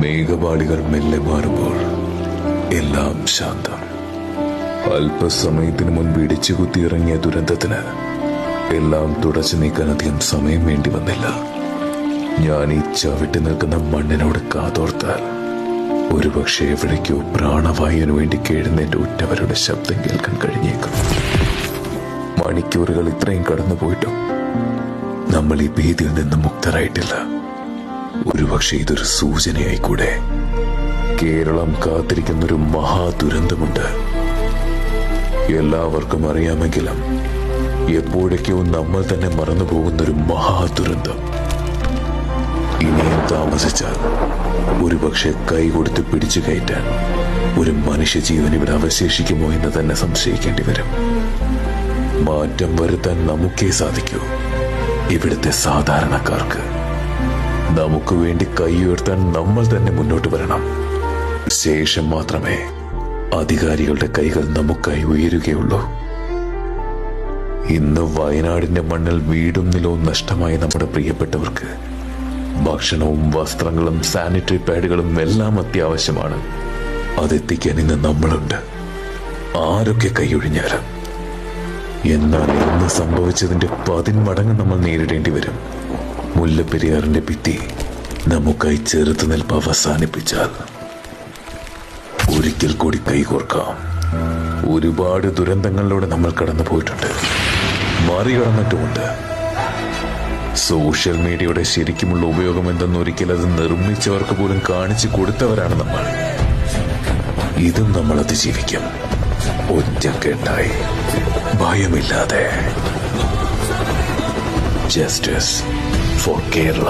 മേഘപാളികൾ മെല്ലെ മാറുമ്പോൾ എല്ലാം ശാന്തം. അല്പസമയത്തിന് മുൻപ് ഇടിച്ചു കുത്തിയിറങ്ങിയ ദുരന്തത്തിന് എല്ലാം തുടച്ചു നീക്കാൻ അധികം സമയം വേണ്ടി വന്നില്ല. ഞാൻ ഈ ചവിട്ടി നിൽക്കുന്ന മണ്ണിനോട് കാതോർത്താൽ ഒരുപക്ഷെ എവിടേക്കോ പ്രാണവായുവിനു വേണ്ടി കേഴുന്നതിന്റെ ഉറ്റവരുടെ ശബ്ദം കേൾക്കാൻ കഴിഞ്ഞേക്കും. മണിക്കൂറുകൾ ഇത്രയും കടന്നുപോയിട്ടും നമ്മൾ ഈ ഭീതിയിൽ നിന്ന് മുക്തരായിട്ടില്ല. ഒരുപക്ഷെ ഇതൊരു സൂചനയായിക്കൂടെ. കേരളം കാത്തിരിക്കുന്നൊരു മഹാദുരന്തമുണ്ട്. എല്ലാവർക്കും അറിയാമെങ്കിലും എപ്പോഴേക്കോ നമ്മൾ തന്നെ മറന്നുപോകുന്നൊരു മഹാദുരന്തം. ഇനിയും താമസിച്ചാൽ ഒരുപക്ഷെ കൈ കൊടുത്ത് പിടിച്ചു കയറ്റാൻ ഒരു മനുഷ്യജീവൻ ഇവിടെ അവശേഷിക്കുമോ എന്ന് തന്നെ സംശയിക്കേണ്ടി വരും. മാറ്റം വരുത്താൻ നമുക്കേ സാധിക്കൂ. ഇവിടുത്തെ സാധാരണക്കാർക്ക് നമുക്ക് വേണ്ടി കൈ ഉയർത്താൻ നമ്മൾ തന്നെ മുന്നോട്ട് വരണം. ശേഷം മാത്രമേ അധികാരികളുടെ കൈകൾ നമുക്കായി ഉയരുകയുള്ളൂ. ഇന്ന് വയനാടിന്റെ മണ്ണിൽ വീടും നിലവും നഷ്ടമായ നമ്മുടെ പ്രിയപ്പെട്ടവർക്ക് ഭക്ഷണവും വസ്ത്രങ്ങളും സാനിറ്ററി പാഡുകളും എല്ലാം അത്യാവശ്യമാണ്. അതെത്തിക്കാൻ ഇന്ന് നമ്മളുണ്ട്, ആരൊക്കെ കൈയൊഴിഞ്ഞാലും. എന്നാൽ ഇന്ന് സംഭവിച്ചതിന്റെ 10 മടങ്ങ് നമ്മൾ നേരിടേണ്ടി വരും. മുല്ലപ്പെരിയാറിന്റെ ഭിത്തി നമുക്കായി ചെറുത്തുനിൽപ്പ് അവസാനിപ്പിച്ചാൽ ഒരിക്കൽ കൂടി കൈകോർക്കാം. ഒരുപാട് ദുരന്തങ്ങളിലൂടെ നമ്മൾ കടന്നു പോയിട്ടുണ്ട്, മറികടന്നിട്ടുമുണ്ട്. സോഷ്യൽ മീഡിയയുടെ ശരിക്കുമുള്ള ഉപയോഗം എന്തെന്നൊരിക്കൽ അത് നിർമ്മിച്ചവർക്ക് പോലും കാണിച്ചു കൊടുത്തവരാണ് നമ്മൾ. ഇതും നമ്മൾ അതിജീവിക്കും, ഒറ്റക്കെട്ടായി, ഭയമില്ലാതെ. Justice for Kerala.